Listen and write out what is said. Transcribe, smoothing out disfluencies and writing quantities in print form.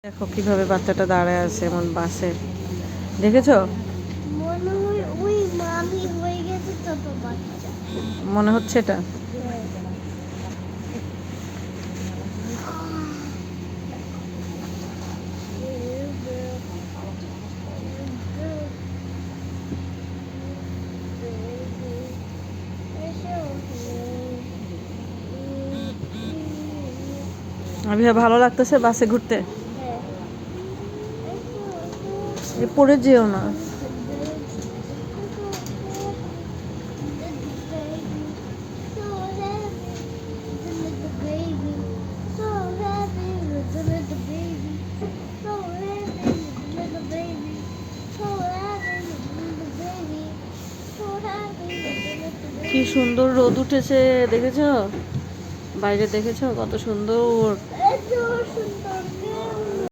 দেখো কিভাবে বাচ্চাটা দাঁড়ায় আছে এমন বাসে, দেখেছো? মনে হয় ওই মামি হয়ে গেছে ছোট বাচ্চা। মনে হচ্ছে এটা। আবিহা ভালো লাগতেছে বাসে ঘুরতে? এ পড়ে যেও না। কি সুন্দর রোদ উঠেছে, দেখেছো? বাইরে দেখেছো কত সুন্দর?